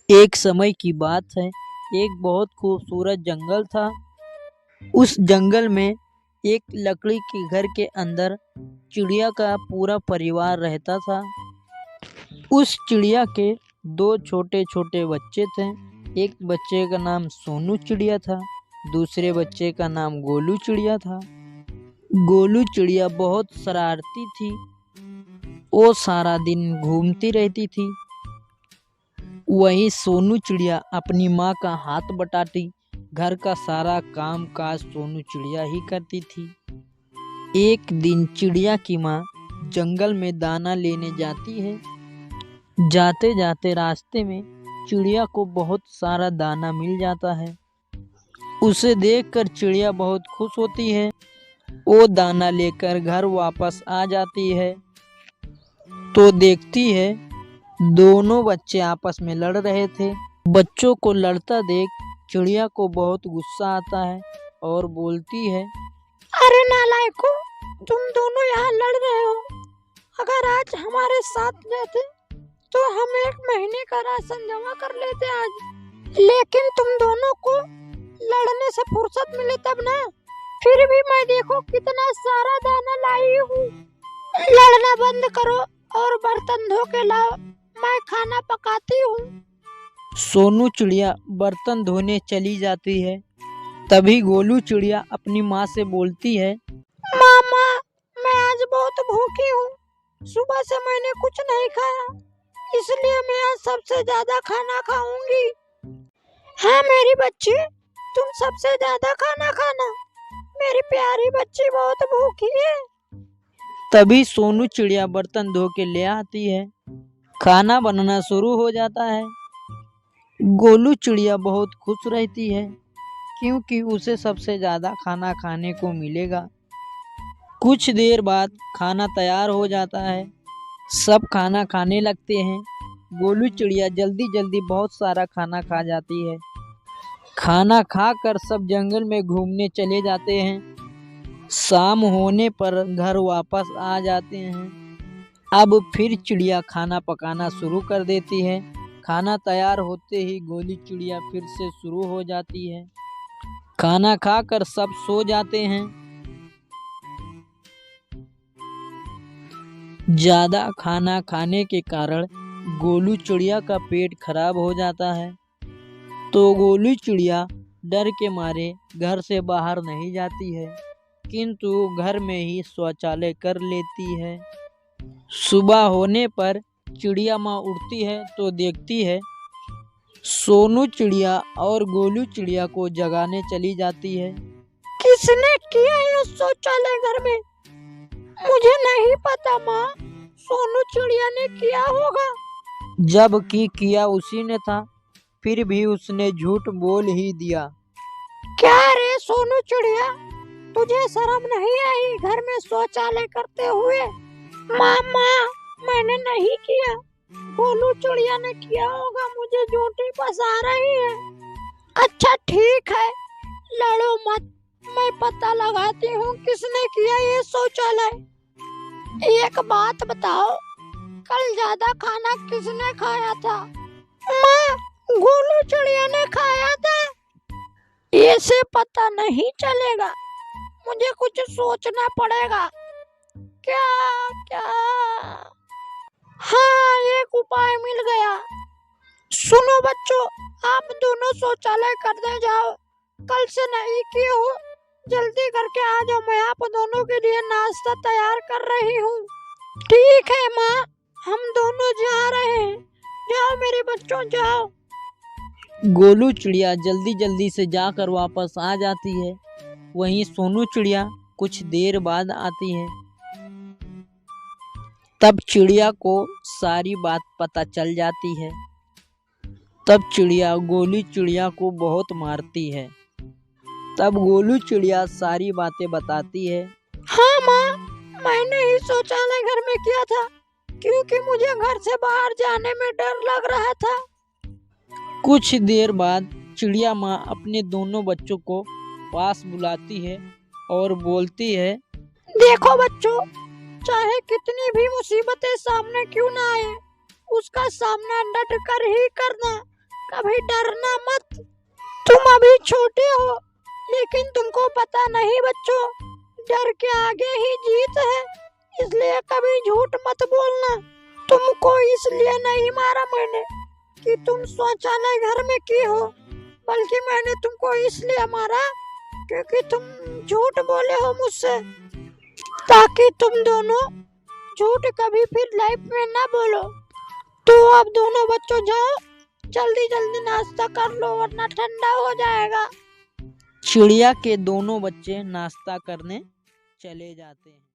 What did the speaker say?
एक समय की बात है। एक बहुत खूबसूरत जंगल था। उस जंगल में एक लकड़ी के घर के अंदर चिड़िया का पूरा परिवार रहता था। उस चिड़िया के दो छोटे छोटे बच्चे थे। एक बच्चे का नाम सोनू चिड़िया था, दूसरे बच्चे का नाम गोलू चिड़िया था। गोलू चिड़िया बहुत शरारती थी। वो सारा दिन घूमती रहती थी। वहीं सोनू चिड़िया अपनी माँ का हाथ बटाती। घर का सारा काम काज सोनू चिड़िया ही करती थी। एक दिन चिड़िया की माँ जंगल में दाना लेने जाती है। जाते जाते रास्ते में चिड़िया को बहुत सारा दाना मिल जाता है। उसे देखकर चिड़िया बहुत खुश होती है। वो दाना लेकर घर वापस आ जाती है तो देखती है दोनों बच्चे आपस में लड़ रहे थे। बच्चों को लड़ता देख चिड़िया को बहुत गुस्सा आता है और बोलती है, अरे नालायकों, तुम दोनों यहाँ लड़ रहे हो। अगर आज हमारे साथ रहते तो हम 1 महीने का राशन जमा कर लेते आज। लेकिन तुम दोनों को लड़ने से फुर्सत मिले तब ना। फिर भी मैं देखो कितना सारा दाना लाई हूँ। लड़ना बंद करो और बर्तन धो के लाओ, मैं खाना पकाती हूँ। सोनू चिड़िया बर्तन धोने चली जाती है। तभी गोलू चिड़िया अपनी माँ से बोलती है, मामा, मैं आज बहुत भूखी हूँ। सुबह से मैंने कुछ नहीं खाया, इसलिए मैं आज सबसे ज्यादा खाना खाऊंगी। हाँ मेरी बच्ची, तुम सबसे ज्यादा खाना खाना। मेरी प्यारी बच्ची बहुत भूखी है। तभी सोनू चिड़िया बर्तन धो के ले आती है। खाना बनना शुरू हो जाता है। गोलू चिड़िया बहुत खुश रहती है क्योंकि उसे सबसे ज्यादा खाना खाने को मिलेगा। कुछ देर बाद खाना तैयार हो जाता है। सब खाना खाने लगते हैं। गोलू चिड़िया जल्दी जल्दी बहुत सारा खाना खा जाती है। खाना खाकर सब जंगल में घूमने चले जाते हैं। शाम होने पर घर वापस आ जाते हैं। अब फिर चिड़िया खाना पकाना शुरू कर देती है। खाना तैयार होते ही गोली चिड़िया फिर से शुरू हो जाती है। खाना खाकर सब सो जाते हैं। ज्यादा खाना खाने के कारण गोलू चिड़िया का पेट खराब हो जाता है। तो गोलू चिड़िया डर के मारे घर से बाहर नहीं जाती है, किंतु घर में ही शौचालय कर लेती है। सुबह होने पर चिड़िया माँ उठती है तो देखती है सोनू चिड़िया और गोलू चिड़िया को जगाने चली जाती है। किसने किया ये शौचालय घर में? मुझे नहीं पता माँ, सोनू चिड़िया ने किया होगा। जबकि किया उसी ने था, फिर भी उसने झूठ बोल ही दिया। क्या रे सोनू चिड़िया, तुझे शर्म नहीं आई घर में शौचालय करते हुए? मामा, मैंने नहीं किया, गोलू चिड़िया ने किया होगा। मुझे झूठी फंसा रही है। अच्छा ठीक है, लड़ो मत, मैं पता लगाती हूँ किसने किया ये शौचालय। एक बात बताओ, कल ज्यादा खाना किसने खाया था? माँ, गोलू चिड़िया ने खाया था। ऐसे पता नहीं चलेगा, मुझे कुछ सोचना पड़ेगा। क्या क्या? हाँ, एक उपाय मिल गया। सुनो बच्चों, आप दोनों शौचालय करने जाओ। कल से नहीं किए हो, जल्दी करके आ जाओ। मैं आप दोनों के लिए नाश्ता तैयार कर रही हूँ। ठीक है माँ, हम दोनों जा रहे हैं। जाओ मेरे बच्चों, जाओ। गोलू चिड़िया जल्दी जल्दी से जाकर वापस आ जाती है। वहीं सोनू चिड़िया कुछ देर बाद आती है। तब चिड़िया को सारी बात पता चल जाती है। तब चिड़िया गोलू चिड़िया को बहुत मारती है। तब गोलू चिड़िया सारी बातें बताती है। हाँ माँ, मैंने ही शौचालय घर में किया था, क्योंकि मुझे घर से बाहर जाने में डर लग रहा था। कुछ देर बाद चिड़िया माँ अपने दोनों बच्चों को पास बुलाती है और बोलती है, देखो बच्चों, चाहे कितनी भी मुसीबतें सामने क्यों ना आए, उसका सामना डट कर ही करना। कभी डरना मत। तुम अभी छोटे हो, लेकिन तुमको पता नहीं बच्चों, डर के आगे ही जीत है। इसलिए कभी झूठ मत बोलना। तुमको इसलिए नहीं मारा मैंने कि तुम शौचालय घर में की हो, बल्कि मैंने तुमको इसलिए मारा क्योंकि तुम झूठ बोले हो मुझसे, ताकि तुम दोनों झूठ कभी फिर लाइफ में ना बोलो। तो अब दोनों बच्चों जाओ, जल्दी जल्दी नाश्ता कर लो वरना ठंडा हो जाएगा। चिड़िया के दोनों बच्चे नाश्ता करने चले जाते हैं।